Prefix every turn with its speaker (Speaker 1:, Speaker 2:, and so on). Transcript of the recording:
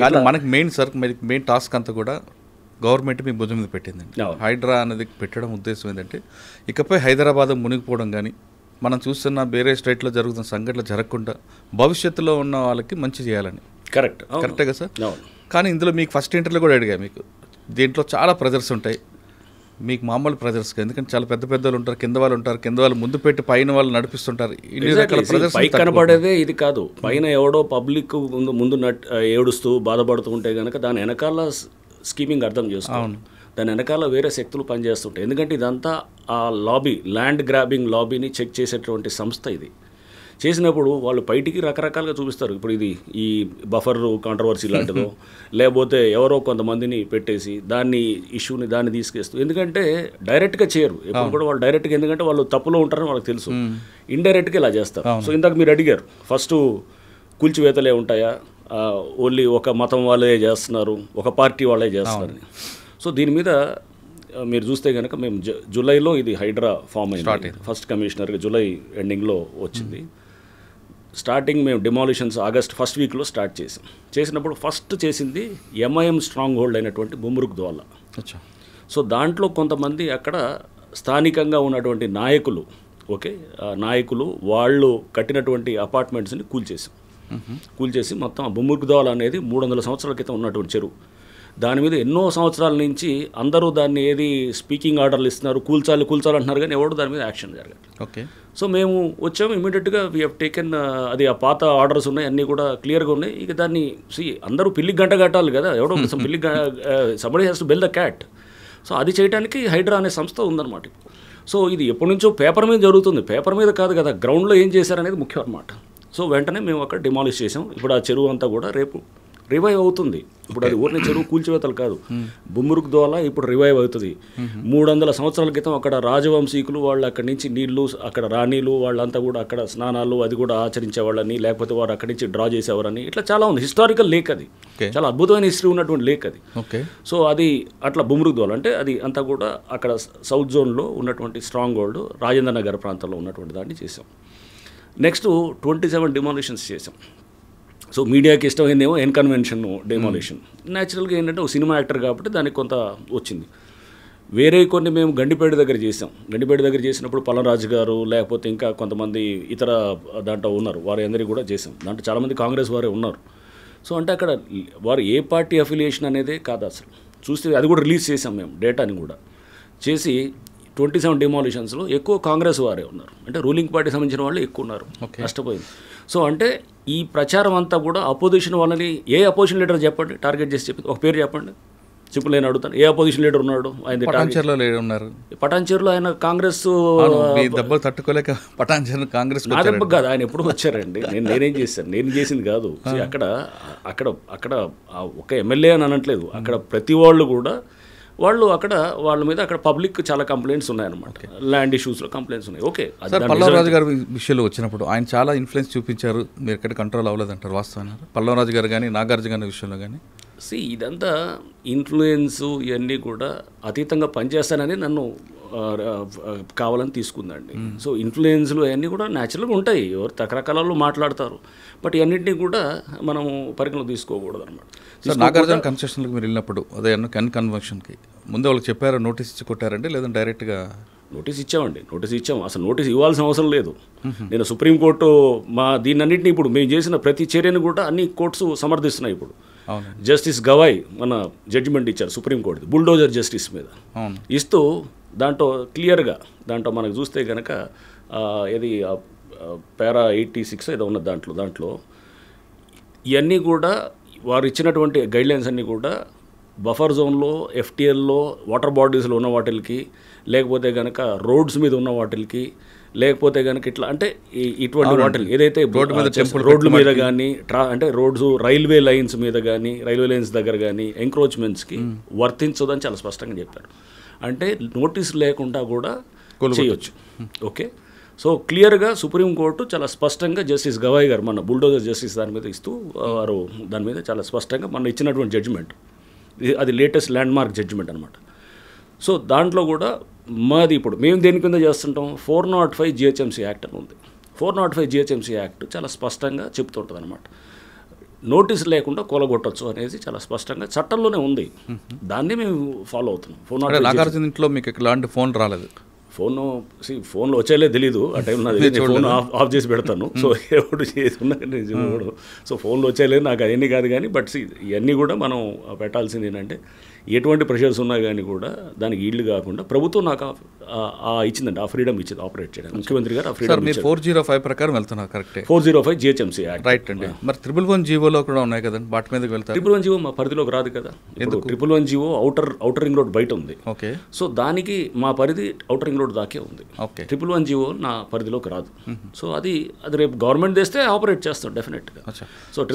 Speaker 1: కానీ మనకి main task అంతా కూడా గవర్నమెంట్ మీ భుజం మీద పెట్టిందండి. హైడ్రా అనేది పెట్టడం ఉద్దేశం ఏంటంటే ఇకపై హైదరాబాద్ మునిగిపోవడం కానీ మనం చూస్తున్న వేరే స్టేట్లో జరుగుతున్న సంఘటనలు జరగకుండా భవిష్యత్తులో ఉన్న వాళ్ళకి మంచి చేయాలని. కరెక్టే కదా సార్? కానీ ఇందులో మీకు ఫస్ట్ ఇంటర్లో కూడా అడిగా, మీకు దీంట్లో చాలా ప్రెజర్స్ ఉంటాయి, మీకు మామూలు ప్రెజర్స్, ఎందుకంటే చాలా పెద్ద పెద్దలు ఉంటారు, కింద వాళ్ళు ముందు పెట్టి పైన వాళ్ళు నడిపిస్తుంటారు.
Speaker 2: పై కనబడేదే ఇది కాదు, పైన ఎవడో పబ్లిక్ ముందు ఏడుస్తూ బాధపడుతూ ఉంటే కనుక దాని వెనకాల స్కీమింగ్ అర్థం చేసుకోవాలి. దాని వెనకాల వేరే శక్తులు పనిచేస్తుంటాయి. ఎందుకంటే ఇదంతా ఆ లాబీ, ల్యాండ్ గ్రాబింగ్ లాబీని చెక్ చేసేటువంటి సంస్థ ఇది. చేసినప్పుడు వాళ్ళు బయటికి రకరకాలుగా చూపిస్తారు. ఇప్పుడు ఇది ఈ బఫర్ కాంట్రవర్సీ లాంటిదో లేకపోతే ఎవరో కొంతమందిని పెట్టేసి దాన్ని తీసుకేస్తూ, ఎందుకంటే డైరెక్ట్గా చేయరు ఎప్పుడు కూడా వాళ్ళు డైరెక్ట్గా, ఎందుకంటే వాళ్ళు తప్పులో ఉంటారని వాళ్ళకి తెలుసు. ఇండైరెక్ట్గా ఇలా చేస్తారు. సో ఇందాక మీరు అడిగారు ఫస్ట్ కూల్చివేతలే ఉంటాయా, ఓన్లీ ఒక మతం వాళ్ళే చేస్తున్నారు, ఒక పార్టీ వాళ్ళే చేస్తున్నారని. సో దీని మీద మీరు చూస్తే కనుక మేము జూలైలో ఇది హైడ్రా ఫామ్ అయింది. ఫస్ట్ కమిషనర్గా జూలై ఎండింగ్లో వచ్చింది. స్టార్టింగ్ మేము డిమాలిషన్స్ ఆగస్ట్ ఫస్ట్ వీక్లో స్టార్ట్ చేసినప్పుడు ఫస్ట్ చేసింది ఎంఐఎం స్ట్రాంగ్ హోల్డ్ అయినటువంటి బుమ్రుక్ ద్వాలా. సో దాంట్లో కొంతమంది అక్కడ స్థానికంగా ఉన్నటువంటి నాయకులు, నాయకులు వాళ్ళు కట్టినటువంటి అపార్ట్మెంట్స్ని కూల్చేసి మొత్తం బుమ్రుక్ ద్వాలా అనేది 300 సంవత్సరాల క్రితం ఉన్నటువంటి చెరువు. దాని మీద ఎన్నో సంవత్సరాల నుంచి అందరూ దాన్ని స్పీకింగ్ ఆర్డర్లు ఇస్తున్నారు, కూల్చాలి అంటున్నారు, కానీ ఎవరు దాని మీద యాక్షన్ జరగదు. సో మేము వచ్చాము ఇమీడియట్గా వీ హ్యావ్ టేకెన్, అది ఆ పాత ఆర్డర్స్ ఉన్నాయి, అన్నీ కూడా క్లియర్గా ఉన్నాయి. ఇక దాన్ని అందరూ పిల్లికి గంట కట్టాలి కదా, ఎవడో పిల్లికి somebody has to build the cat. So అది చేయడానికి హైడ్రా అనే సంస్థ ఉందన్నమాట. సో ఇది ఎప్పటి నుంచో పేపర్ మీద జరుగుతుంది, పేపర్ మీద కాదు కదా, గ్రౌండ్లో ఏం చేశారనేది ముఖ్యం అన్నమాట. సో వెంటనే మేము అక్కడ డిమాలిష్ చేసాం. ఇప్పుడు ఆ చెరువు అంతా కూడా రేపు రివైవ్ అవుతుంది. ఇప్పుడు అది ఊరిని చెరువు కూల్చివేతలు కాదు, బుమ్రుక్ ద్వాలా ఇప్పుడు రివైవ్ అవుతుంది. 300 సంవత్సరాల క్రితం అక్కడ రాజవంశీకులు వాళ్ళు అక్కడి నుంచి నీళ్లు, అక్కడ రాణీలు వాళ్ళంతా కూడా అక్కడ స్నానాలు అది కూడా ఆచరించేవాళ్ళని, లేకపోతే వారు అక్కడి నుంచి డ్రా చేసేవారని, ఇట్లా చాలా ఉంది. హిస్టారికల్ లేక్ అది, చాలా అద్భుతమైన హిస్టరీ ఉన్నటువంటి లేక్ అది. సో అది అట్లా బుమ్రుక్ ద్వాలా అంటే అది అంతా కూడా అక్కడ సౌత్ జోన్లో ఉన్నటువంటి స్ట్రాంగ్ హోల్డ్ రాజేంద్ర నగర్ ప్రాంతంలో ఉన్నటువంటి దాన్ని చేసాం. నెక్స్ట్ 27 డిమాలిషన్స్ చేసాం. సో మీడియాకి ఇష్టమైందేమో ఎన్కన్వెన్షన్ డెమాలిషన్. న్యాచురల్గా ఏంటంటే ఒక సినిమా యాక్టర్ కాబట్టి దానికి కొంత వచ్చింది. వేరే కొన్ని మేము గండిపేట దగ్గర చేసాం. గండిపేట దగ్గర చేసినప్పుడు పల్లరాజు గారు లేకపోతే ఇంకా కొంతమంది ఇతర దాంట్లో ఉన్నారు, వారి అందరికీ కూడా చేసాం. దాంట్లో చాలామంది కాంగ్రెస్ వారే ఉన్నారు. సో అంటే అక్కడ వారు ఏ పార్టీ అఫిలియేషన్ అనేదే కాదు అసలు. చూస్తే అది కూడా రిలీజ్ చేసాం మేము, డేటాని కూడా చేసి 27 డిమాలిషన్స్లో ఎక్కువ కాంగ్రెస్ వారే ఉన్నారు, అంటే రూలింగ్ పార్టీ సంబంధించిన వాళ్ళు ఎక్కువ ఉన్నారు. నష్టపోయింది. సో అంటే ఈ ప్రచారం అంతా కూడా అపోజిషన్ వాళ్ళని, ఏ అపోజిషన్ లీడర్ చెప్పండి టార్గెట్ చేసి చెప్పింది, ఒక పేరు చెప్పండి, సింపుల్ నేను అడుగుతాను. ఏ అపోజిషన్ లీడర్ ఉన్నాడు? ఆయన పటాన్చేరులో ఆయన కాంగ్రెస్
Speaker 1: దెబ్బలు తట్టుకోలేక పటాన్చేరు కాంగ్రెస్
Speaker 2: నా దెబ్బ కాదు, ఆయన ఎప్పుడు వచ్చారండి. నేనేం చేశాను, నేను చేసింది కాదు. అక్కడ ఒక ఎమ్మెల్యే అని అనట్లేదు, అక్కడ ప్రతి వాళ్ళు కూడా అక్కడ వాళ్ళ మీద అక్కడ పబ్లిక్ చాలా కంప్లైంట్స్ ఉన్నాయన్నమాట, ల్యాండ్ ఇష్యూస్లో కంప్లైంట్స్ ఉన్నాయి. ఓకే,
Speaker 1: పల్లవరాజు గారి విషయంలో వచ్చినప్పుడు ఆయన చాలా ఇన్ఫ్లుయెన్స్ చూపించారు, మీరు ఎక్కడ కంట్రోల్ అవ్వలేదంటారు, వాస్తవాన్ని పల్లవరాజు గారు కానీ నాగార్జున గారి విషయంలో కానీ?
Speaker 2: ఇదంతా ఇన్ఫ్లుయెన్స్ ఇవన్నీ కూడా అతీతంగా పనిచేస్తానని నన్ను కావాలని తీసుకుందండి. సో ఇన్ఫ్లుయెన్స్లు అవన్నీ కూడా న్యాచురల్గా ఉంటాయి, ఎవరు రకరకాలలో మాట్లాడతారు, బట్ ఇవన్నింటినీ కూడా మనము పరిగణలో తీసుకోకూడదు అనమాట.
Speaker 1: నాగార్జున కన్సెషన్కి మీరు వెళ్ళినప్పుడు అదే కన్వెన్షన్కి ముందు వాళ్ళకి చెప్పారు, నోటీస్ ఇచ్చి కొట్టారండి, లేదంటే డైరెక్ట్గా?
Speaker 2: నోటీస్ ఇచ్చాం. అసలు నోటీస్ ఇవ్వాల్సిన అవసరం లేదు. నేను సుప్రీంకోర్టు దీన్నన్నింటినీ ఇప్పుడు మేము చేసిన ప్రతి చర్యను కూడా అన్ని కోర్ట్స్ సమర్థిస్తున్నాయి. ఇప్పుడు జస్టిస్ గవాయ్ మన జడ్జిమెంట్ ఇచ్చారు సుప్రీంకోర్టు బుల్డోజర్ జస్టిస్ మీద ఇస్తూ, దాంట్లో క్లియర్గా దాంట్లో మనకు చూస్తే కనుక ఇది పారా 86 ఏదో ఉన్నది, దాంట్లో ఇవన్నీ కూడా వారు ఇచ్చినటువంటి గైడ్లైన్స్ అన్నీ కూడా బఫర్ జోన్లో, ఎఫ్టీఎల్లో, వాటర్ బాడీస్లో ఉన్న వాటికి, లేకపోతే కనుక రోడ్స్ మీద ఉన్న వాటికి, లేకపోతే కనుక ఇట్లా అంటే ఇటువంటి వాటికి ఏదైతే రోడ్ల మీద కానీ అంటే రోడ్స్ రైల్వే లైన్స్ మీద కానీ, రైల్వే లైన్స్ దగ్గర కానీ ఎంక్రోచ్మెంట్స్కి వర్తించదని చాలా స్పష్టంగా చెప్పారు. అంటే నోటీస్ లేకుండా కూడా చేయొచ్చు. ఓకే, సో క్లియర్గా సుప్రీంకోర్టు చాలా స్పష్టంగా జస్టిస్ గవాయ్ గారు మన బుల్డోజర్ జస్టిస్ దాని మీద ఇస్తూ వారు దాని మీద చాలా స్పష్టంగా మన ఇచ్చినటువంటి జడ్జిమెంట్, అది లేటెస్ట్ ల్యాండ్మార్క్ జడ్జిమెంట్ అనమాట. సో దాంట్లో కూడా మాది ఇప్పుడు మేము దేని కింద చేస్తుంటాం, 405 GHMC యాక్ట్ అని ఉంది. 405 GHMC యాక్ట్ చాలా స్పష్టంగా చెప్తుంటుంది అనమాట. నోటీస్ లేకుండా కూలగొట్టచ్చు అనేది చాలా స్పష్టంగా చట్టంలోనే ఉంది. దాన్ని మేము ఫాలో అవుతున్నాం.
Speaker 1: అంటే నాగార్జున ఇంట్లో మీకు ఎలాంటి ఫోన్ రాలేదు?
Speaker 2: ఫోన్లో వచ్చేలే తెలీదు ఆ టైంలో, ఫోన్ ఆఫ్ చేసి పెడతాను. సో ఎవడు చేసుకున్నా చూడడు. సో ఫోన్లో వచ్చేలేదు నాకు అవన్నీ కాదు. కానీ బట్ ఇవన్నీ కూడా మనం పెట్టాల్సింది ఏంటంటే ఎటువంటి ప్రెషర్స్ ఉన్నా కానీ కూడా దానికి ఈల్డ్ కాకుండా ప్రభుత్వం నాకు ఇచ్చిందండి, ఆ ఫ్రీడమ్ ఇచ్చింది ఆపరేట్ చేయడానికి. ముఖ్యమంత్రి గారు ఆ ఫ్రీడమ్.
Speaker 1: 405 ప్రకారం వెళ్తున్నారు కరెక్టే?
Speaker 2: 405 GHMC యాక్ట్.
Speaker 1: రైట్ అండి. మరి 111 జీవోలో కూడా ఉన్నాయి కదండి, వాటి మీదకి వెళ్తారు?
Speaker 2: 111 జీవో మా పరిధిలోకి రాదు కదా. 111 జీవో అవుటర్ రింగ్ రోడ్ బయట ఉంది.
Speaker 1: ఓకే.
Speaker 2: సో దానికి మా పరిధి అవుటర్ రింగ్ రోడ్ దాకే ఉంది.
Speaker 1: ఓకే.
Speaker 2: 111 జీవో నా పరిధిలోకి రాదు. సో అది రేపు గవర్నమెంట్ తెస్తే ఆపరేట్ చేస్తాం డెఫినెట్గా. సో